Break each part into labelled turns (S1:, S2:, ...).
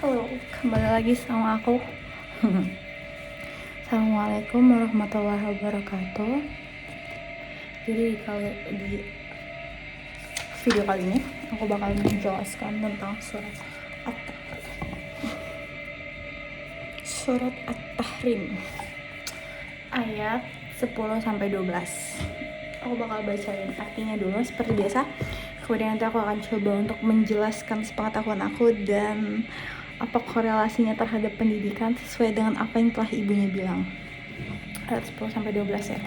S1: Halo, kembali lagi sama aku. Assalamualaikum warahmatullahi wabarakatuh. Jadi di video kali ini aku bakal menjelaskan tentang surat At-Tahrim ayat 10 sampai 12. Aku bakal bacain artinya dulu seperti biasa. Kemudian nanti aku akan coba untuk menjelaskan sepengetahuan aku dan apa korelasinya terhadap pendidikan sesuai dengan apa yang telah ibunya bilang. Ayat 10 sampai 12 ya.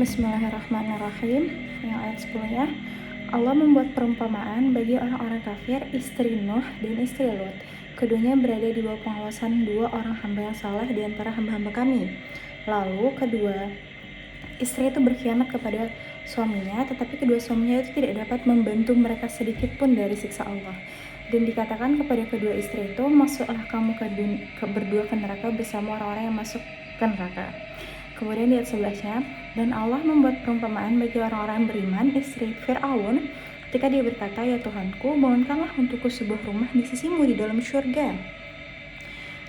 S1: Bismillahirrahmanirrahim. Yang ayat 10-nya, Allah membuat perumpamaan bagi orang-orang kafir, istri Nuh dan istri Lut. Keduanya berada di bawah pengawasan dua orang hamba yang saleh di antara hamba-hamba kami. Lalu kedua istri itu berkhianat kepada suaminya, tetapi kedua suaminya itu tidak dapat membantu mereka sedikit pun dari siksa Allah. Dan dikatakan kepada kedua istri itu, masuklah kamu berdua ke neraka bersama orang-orang yang masuk ke neraka. Kemudian di ayat 11-nya, dan Allah membuat perumpamaan bagi orang-orang beriman, istri Fir'aun, ketika dia berkata, ya Tuhanku, bangunkanlah untukku sebuah rumah di sisimu di dalam syurga,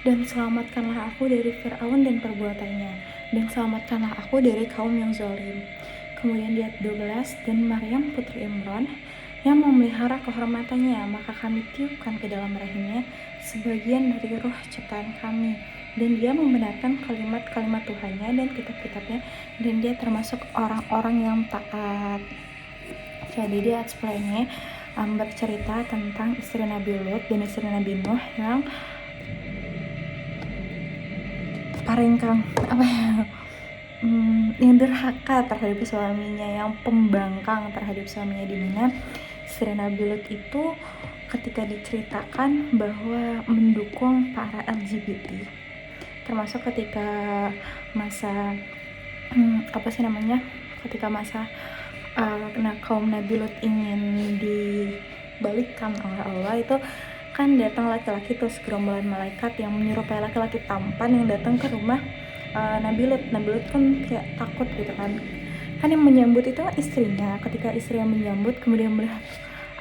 S1: dan selamatkanlah aku dari Fir'aun dan perbuatannya, dan selamatkanlah aku dari kaum yang zalim. Kemudian di ayat 12, dan Maryam putri Imran yang memelihara kehormatannya, maka kami tiupkan ke dalam rahimnya sebagian dari ruh ciptaan kami, dan dia membenarkan kalimat-kalimat Tuhannya dan kitab-kitabnya, dan dia termasuk orang-orang yang taat. Jadi di ayat 10 ini bercerita tentang istri Nabi Lut dan istri Nabi Nuh yang yang durhaka terhadap suaminya, yang pembangkang terhadap suaminya, di mana istri Nabi Lut itu ketika diceritakan bahwa mendukung para LGBT, termasuk ketika masa ketika masa kaum Nabi Lut ingin dibalikkan oleh Allah, itu kan datang laki-laki terus gerombolan malaikat yang menyerupai laki-laki tampan yang datang ke rumah Nabi Lut. Nabi Lut kan kayak takut gitu kan yang menyambut itu istrinya. Ketika istri yang menyambut kemudian melihat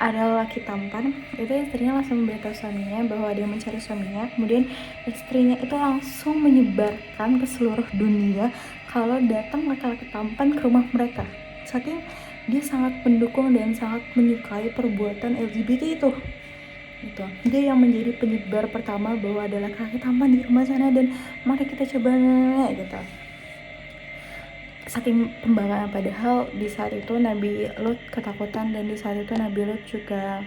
S1: ada laki tampan, itu istrinya langsung memberitahu suaminya bahwa dia mencari suaminya. Kemudian istrinya itu langsung menyebarkan ke seluruh dunia kalau datang laki-laki tampan ke rumah mereka, saking dia sangat mendukung dan sangat menyukai perbuatan LGBT itu. Dia yang menjadi penyebar pertama bahwa ada laki-laki tampan di rumah sana dan mari kita coba gitu. Saking pembanggaan, padahal di saat itu Nabi Lut ketakutan, dan di saat itu Nabi Lut juga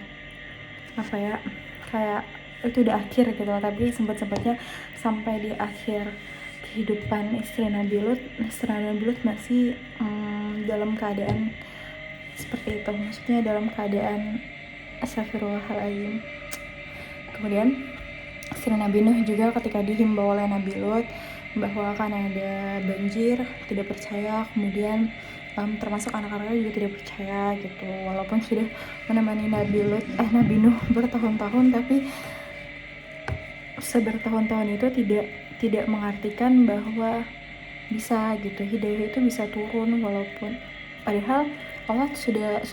S1: kayak itu udah akhir gitu, tapi sempat-sempatnya sampai di akhir kehidupan istri Nabi Lut masih dalam keadaan seperti itu, maksudnya dalam keadaan astagfirullahaladzim. Kemudian istri Nabi Nuh juga ketika dihimbau oleh Nabi Lut bahwa akan ada banjir, tidak percaya. Kemudian termasuk anak-anaknya juga tidak percaya gitu, walaupun sudah menemani Nabi Nuh bertahun-tahun, tapi sebertahun-tahun itu tidak mengartikan bahwa bisa gitu hidayah itu bisa turun, walaupun padahal Allah sudah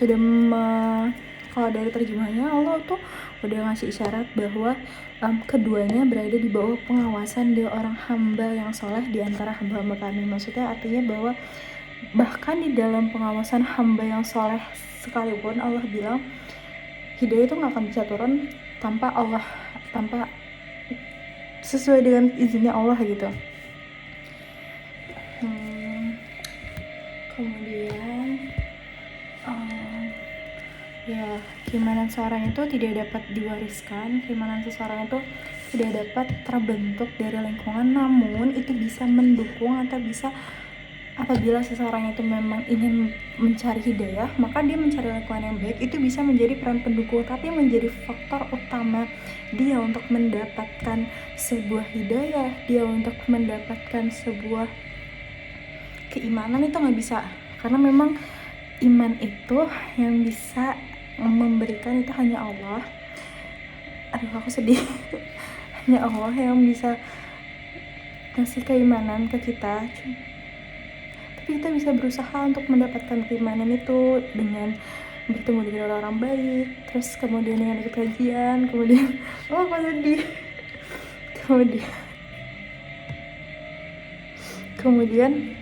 S1: kalau dari terjemahnya Allah tuh udah ngasih isyarat bahwa keduanya berada di bawah pengawasan dia orang hamba yang soleh di antara hamba-hamba kami. Maksudnya artinya bahwa bahkan di dalam pengawasan hamba yang soleh sekalipun Allah bilang hidayah itu gak akan bisa turun tanpa sesuai dengan izinnya Allah gitu. Kemudian keimanan seorang itu tidak dapat diwariskan, keimanan seseorang itu tidak dapat terbentuk dari lingkungan, namun itu bisa mendukung atau bisa apabila seseorang itu memang ingin mencari hidayah, maka dia mencari lingkungan yang baik, itu bisa menjadi peran pendukung, tapi menjadi faktor utama dia untuk mendapatkan sebuah hidayah, dia untuk mendapatkan sebuah keimanan, itu nggak bisa, karena memang iman itu yang bisa memberikan itu hanya Allah. Aku sedih. Hanya Allah yang bisa ngasih keimanan ke kita. Tapi kita bisa berusaha untuk mendapatkan keimanan itu dengan bertemu dengan orang baik, terus kemudian dengan ikut kajian, kemudian aku sedih. kemudian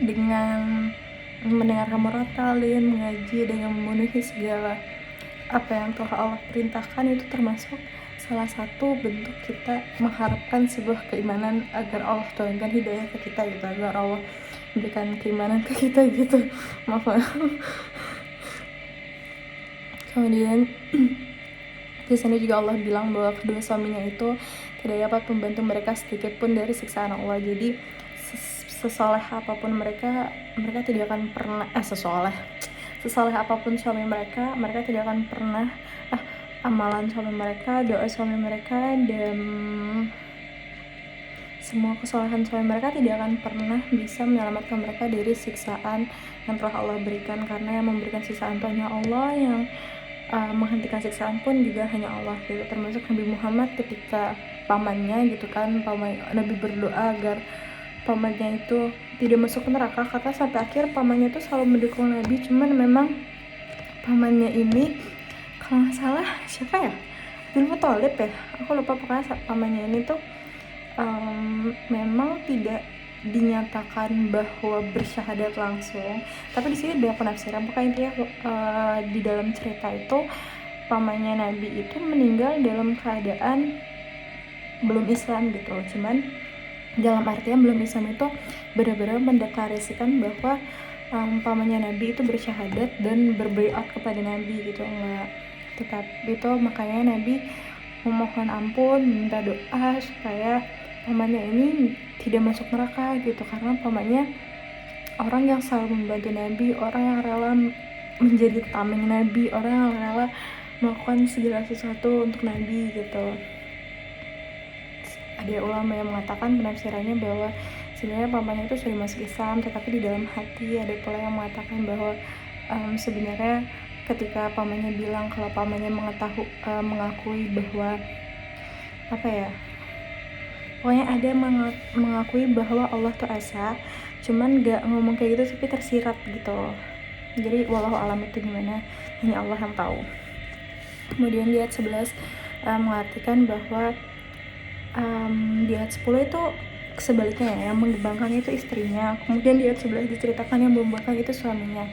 S1: dengan mendengarkan murotal dan mengaji dengan memenuhi segala apa yang telah Allah perintahkan, itu termasuk salah satu bentuk kita mengharapkan sebuah keimanan agar Allah turunkan hidayah ke kita gitu, agar Allah berikan keimanan ke kita gitu. Maaf. Kemudian di sini juga Allah bilang bahwa kedua suaminya itu tidak dapat membantu mereka sedikit pun dari siksaan Allah. Jadi sesoleh apapun mereka tidak akan pernah sesoleh apapun suami mereka tidak akan pernah amalan suami mereka, doa suami mereka, dan semua kesalahan suami mereka tidak akan pernah bisa menyelamatkan mereka dari siksaan yang telah Allah berikan, karena yang memberikan siksaan itu hanya Allah, yang menghentikan siksaan pun juga hanya Allah gitu. Termasuk Nabi Muhammad ketika pamannya gitu kan, Nabi berdoa agar pamannya itu tidak masuk ke neraka, karena sampai akhir pamannya itu selalu mendukung Nabi. Cuman memang pamannya ini, kalau nggak salah siapa ya, Abdul Muthalib ya, aku lupa, pokoknya pamannya ini tuh memang tidak dinyatakan bahwa bersyahadat langsung, tapi di sini ada penafsiran. Pokoknya intinya di dalam cerita itu pamannya Nabi itu meninggal dalam keadaan belum Islam gitu. Cuman dalam artian belum Islam itu benar-benar mendeklarasikan bahwa pamannya Nabi itu bersyahadat dan berbaiat kepada Nabi gitu, enggak. Tetapi itu makanya Nabi memohon ampun, minta doa supaya pamannya ini tidak masuk neraka gitu, karena pamannya orang yang selalu membantu Nabi, orang yang rela menjadi tameng Nabi, orang yang rela melakukan segala sesuatu untuk Nabi gitu. Ada ulama yang mengatakan penafsirannya bahwa sebenarnya pamannya itu sudah masuk Islam, tetapi di dalam hati. Ada pula yang mengatakan bahwa sebenarnya ketika pamannya bilang kalau pamannya mengakui bahwa pokoknya ada mengakui bahwa Allah tuh esa, cuman gak ngomong kayak gitu tapi tersirat gitu. Jadi wallahu alam itu gimana, hanya Allah yang tahu. Kemudian di ayat 11 mengartikan bahwa di ayat 10 itu sebaliknya ya, yang mengembangkan itu istrinya. Kemudian di ayat 11 diceritakan yang mengembangkan itu suaminya.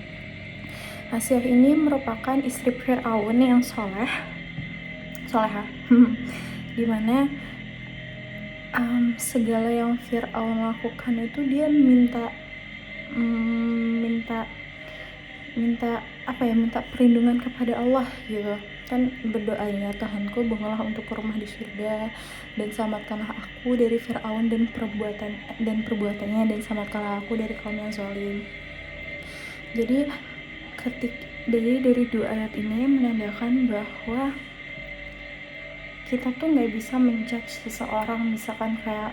S1: Asiyah ini merupakan istri Fir'aun yang solehah dimana segala yang Fir'aun lakukan itu dia minta perlindungan kepada Allah gitu kan. Berdoanya, Tuhanku, bangunlah untuk rumah di surga dan selamatkanlah aku dari Fir'aun dan perbuatannya, dan selamatkanlah aku dari kaum yang zalim. Jadi dari dua ayat ini menandakan bahwa kita tuh nggak bisa menjudge seseorang, misalkan kayak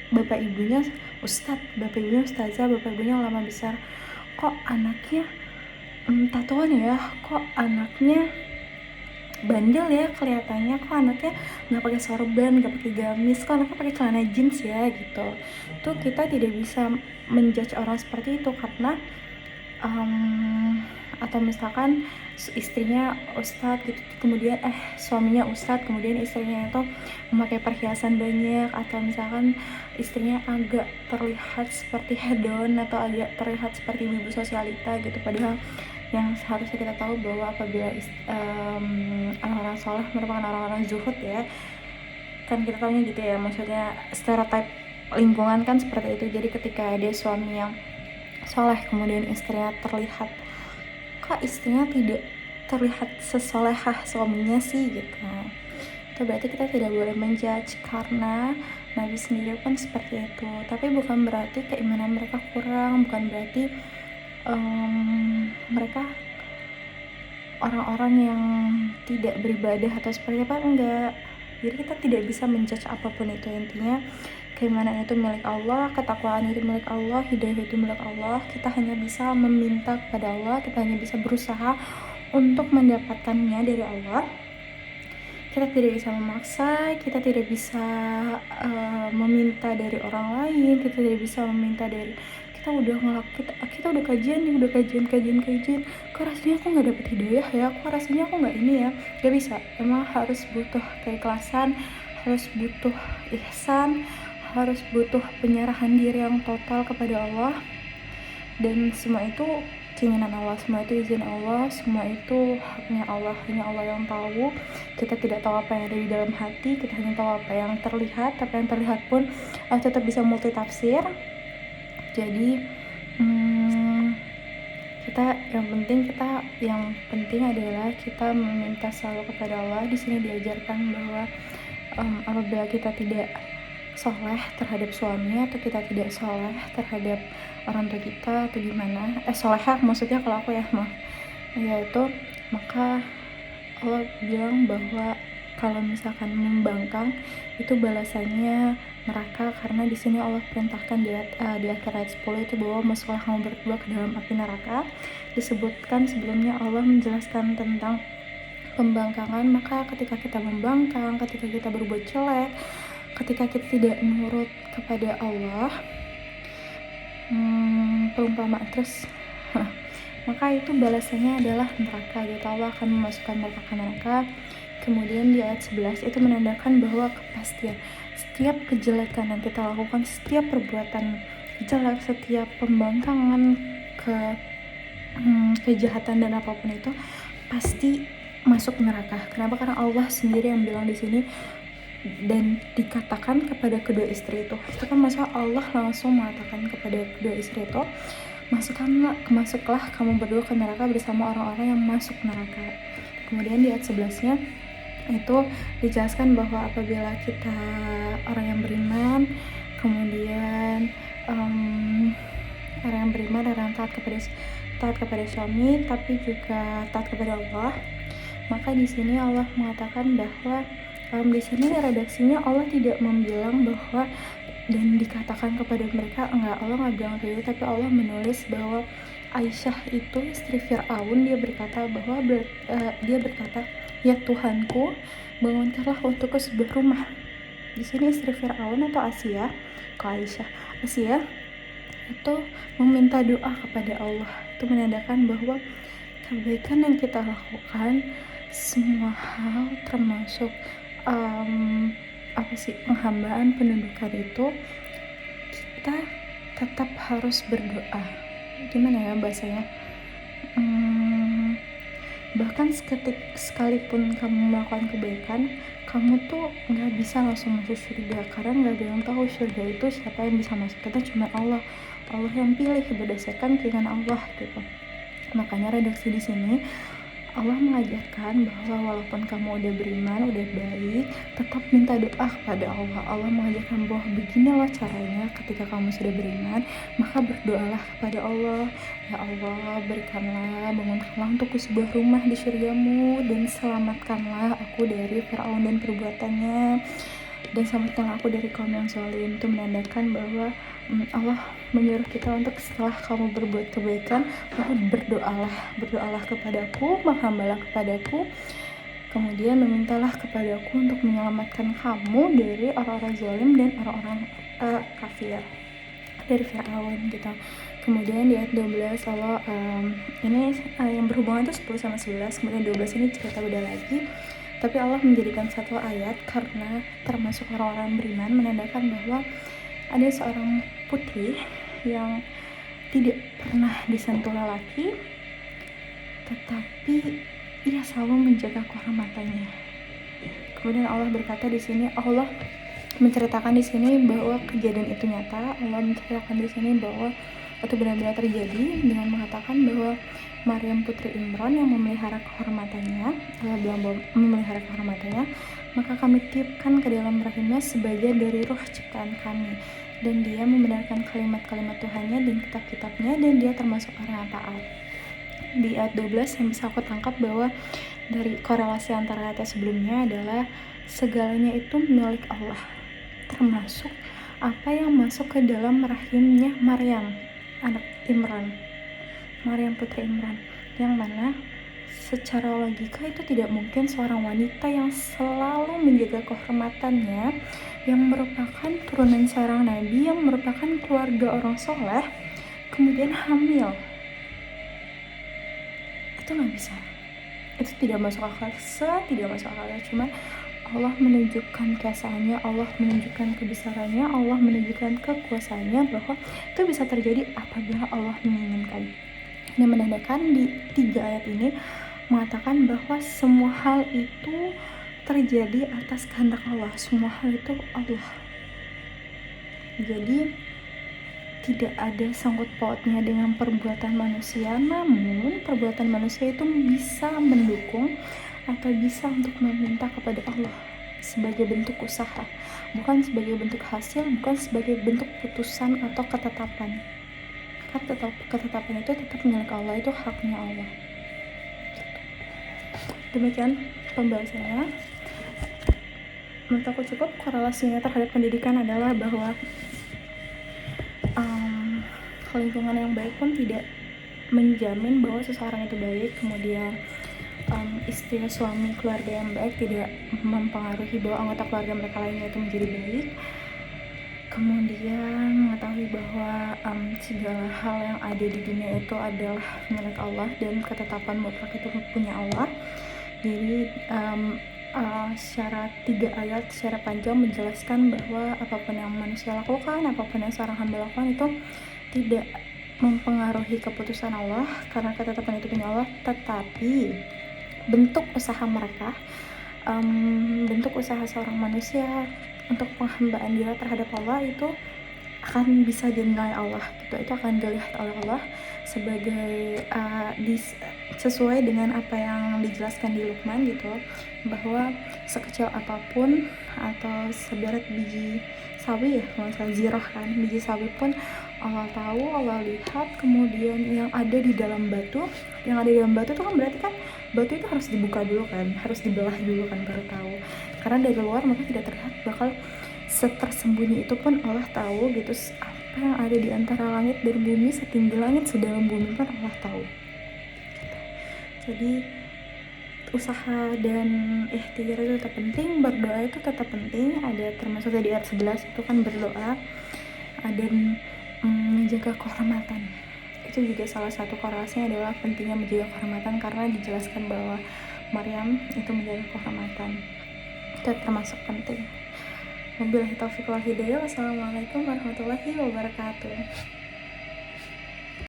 S1: bapak ibunya ustadz, bapak ibunya ustazah, bapak ibunya ulama besar, kok anaknya tatoan ya, kok anaknya bandel ya kelihatannya, kok anaknya nggak pakai sorban, nggak pakai gamis, kok anaknya pakai celana jeans ya gitu. Tuh kita tidak bisa menjudge orang seperti itu, karena atau misalkan istrinya ustadz gitu, kemudian suaminya ustadz, kemudian istrinya itu memakai perhiasan banyak, atau misalkan istrinya agak terlihat seperti hedon atau agak terlihat seperti ibu sosialita gitu. Padahal yang seharusnya kita tahu bahwa apabila orang-orang soleh merupakan orang-orang zuhud ya kan, kita tahunya gitu ya, maksudnya stereotip lingkungan kan seperti itu. Jadi ketika ada suami yang soleh kemudian istrinya terlihat, kok istrinya tidak terlihat sesolehah suaminya sih gitu, itu berarti kita tidak boleh menjudge, karena Nabi sendiri pun seperti itu. Tapi bukan berarti keimanan mereka kurang, bukan berarti mereka orang-orang yang tidak beribadah atau seperti apa, enggak. Jadi kita tidak bisa menjudge apapun itu. Intinya keimanan itu milik Allah, ketakwaan itu milik Allah, hidayah itu milik Allah. Kita hanya bisa meminta kepada Allah, kita hanya bisa berusaha untuk mendapatkannya dari Allah. Kita tidak bisa memaksa, kita tidak bisa meminta dari orang lain, kita tidak bisa meminta dari kita udah kajian, kok rasanya aku nggak dapet hidayah ya, kok rasanya aku nggak ini ya. Gak bisa, emang harus butuh keikhlasan, harus butuh ihsan, harus butuh penyerahan diri yang total kepada Allah. Dan semua itu keinginan Allah, semua itu izin Allah, semua itu haknya Allah, hanya Allah yang tahu. Kita tidak tahu apa yang ada di dalam hati, kita hanya tahu apa yang terlihat. Apa yang terlihat pun tetap bisa multitafsir. Jadi yang penting adalah kita meminta selalu kepada Allah. Di sini diajarkan bahwa apabila kita tidak soleh terhadap suami, atau kita tidak soleh terhadap orang tua kita atau gimana, solehah maksudnya kalau aku ya yaitu, maka Allah bilang bahwa kalau misalkan membangkang itu balasannya neraka. Karena di sini Allah perintahkan di akhir ayat 10 itu bahwa masuklah kamu berdua ke dalam api neraka. Disebutkan sebelumnya Allah menjelaskan tentang pembangkangan. Maka ketika kita membangkang, ketika kita berbuat jelek, ketika kita tidak menurut kepada Allah, perumpamaan terus maka itu balasannya adalah neraka gitu. Allah akan memasukkan mereka ke neraka. Kemudian di ayat 11 itu menandakan bahwa kepastian setiap kejelekan yang kita lakukan, setiap perbuatan jelek, setiap pembangkangan, kejahatan dan apapun itu pasti masuk neraka. Kenapa? Karena Allah sendiri yang bilang di sini, dan dikatakan kepada kedua istri itu kan masa Allah langsung mengatakan kepada kedua istri itu, masuklah kamu berdua ke neraka bersama orang-orang yang masuk neraka. Kemudian di ayat 11-nya itu dijelaskan bahwa apabila kita orang yang beriman, kemudian orang yang beriman dan taat kepada suami, tapi juga taat kepada Allah, maka di sini Allah mengatakan bahwa di sini redaksinya Allah tidak membilang bahwa dan dikatakan kepada mereka, enggak, Allah nggak bilang gitu, tapi Allah menulis bahwa Aisyah itu istri Fir'aun, dia berkata, ya Tuhanku, bangunkanlah untukku sebuah rumah. Di sini istri Fir'aun atau Asia, Asia itu meminta doa kepada Allah. Itu menandakan bahwa kebaikan yang kita lakukan, semua hal termasuk penghambaan, penundukan itu, kita tetap harus berdoa. Gimana ya bahasanya? Bahkan sekalipun kamu melakukan kebaikan, kamu tuh nggak bisa langsung masuk surga, karena nggak ada yang tahu surga itu siapa yang bisa masuk. Kita cuma Allah yang pilih berdasarkan keinginan Allah gitu. Makanya redaksi di sini Allah mengajarkan bahwa walaupun kamu udah beriman, udah baik, tetap minta doa kepada Allah. Allah mengajarkan bahwa beginilah caranya ketika kamu sudah beriman, maka berdoalah kepada Allah. Ya Allah, bangunkanlah untukku sebuah rumah di surgamu, dan selamatkanlah aku dari Fir'aun dan perbuatannya, dan selamatkanlah aku dari kaum yang zalim. Itu menandakan bahwa Allah menyuruh kita untuk setelah kamu berbuat kebaikan, berdoalah kepadaku, menghambalah kepadaku, kemudian memintalah kepadaku untuk menyelamatkan kamu dari orang-orang zalim dan orang-orang kafir, dari Fir'aun gitu. Kemudian di ayat 12 Allah ini yang berhubungan itu 10 sama 11, kemudian 12 ini cerita beda lagi. Tapi Allah menjadikan satu ayat karena termasuk orang-orang beriman, menandakan bahwa ada seorang putri yang tidak pernah disentuh lelaki, tetapi ia selalu menjaga kehormatannya. Kemudian Allah berkata di sini, Allah menceritakan di sini bahwa kejadian itu nyata. Allah menceritakan di sini bahwa itu benar-benar terjadi dengan mengatakan bahwa Maryam putri Imran yang memelihara kehormatannya, Allah bilang bahwa memelihara kehormatannya, maka kami tiupkan ke dalam rahimnya sebagian dari ruh ciptaan kami, dan dia membenarkan kalimat-kalimat Tuhannya dan kitab-kitabnya, dan dia termasuk orang yang taat. Di ayat 12 yang bisa aku tangkap bahwa dari korelasi antara ayat sebelumnya adalah segalanya itu milik Allah, termasuk apa yang masuk ke dalam rahimnya Maryam, anak Imran, Maryam putri Imran, yang mana secara logika itu tidak mungkin seorang wanita yang selalu menjaga kehormatannya, yang merupakan turunan seorang nabi, yang merupakan keluarga orang soleh, kemudian hamil. Itu nggak bisa, itu tidak masuk akal, cuma Allah menunjukkan keesaannya, Allah menunjukkan kebesarannya, Allah menunjukkan kekuasaannya, bahwa itu bisa terjadi apabila Allah menginginkan. Ini menandakan di 3 ayat ini mengatakan bahwa semua hal itu terjadi atas kehendak Allah, semua hal itu Allah. Jadi tidak ada sangkut pautnya dengan perbuatan manusia, namun perbuatan manusia itu bisa mendukung atau bisa untuk meminta kepada Allah sebagai bentuk usaha, bukan sebagai bentuk hasil, bukan sebagai bentuk putusan atau ketetapan. Ketetapan itu tetap milik Allah, itu haknya Allah. Demikian pembahasannya. Menurut aku cukup. Korelasinya terhadap pendidikan adalah bahwa lingkungan yang baik pun tidak menjamin bahwa seseorang itu baik. Kemudian istri, suami, keluarga yang baik tidak mempengaruhi bahwa anggota keluarga mereka lainnya itu menjadi baik. Kemudian mengetahui bahwa segala hal yang ada di dunia itu adalah milik Allah dan ketetapan mutlak itu punya Allah. Jadi secara 3 ayat secara panjang menjelaskan bahwa apapun yang manusia lakukan, apapun yang seorang hamba lakukan itu tidak mempengaruhi keputusan Allah karena ketetapan itu punya Allah, tetapi bentuk usaha mereka, bentuk usaha seorang manusia untuk penghambaan dia terhadap Allah itu akan bisa dinilai Allah gitu. Itu akan dilihat oleh Allah sebagai sesuai dengan apa yang dijelaskan di Luqman gitu, bahwa sekecil apapun atau sederet biji sawi, ya kalau misalnya ziroh kan, biji sawi pun Allah tahu, Allah lihat. Kemudian yang ada di dalam batu itu kan berarti kan batu itu harus dibuka dulu kan, harus dibelah dulu kan baru tahu, karena dari luar maka tidak terlihat. Bakal setersembunyi itu pun Allah tahu gitu. Apa yang ada di antara langit dan bumi, setinggi langit sedalam bumi pun Allah tahu. Jadi usaha dan ikhtiar itu tetap penting, berdoa itu tetap penting. Ada termasuk tadi ayat 11 itu kan berdoa dan menjaga kehormatan. Itu juga salah satu korelasinya adalah pentingnya menjaga kehormatan, karena dijelaskan bahwa Maryam itu menjaga kehormatan. Itu termasuk penting. Wabillahi taufiq wal hidayah. Wassalamualaikum warahmatullahi wabarakatuh.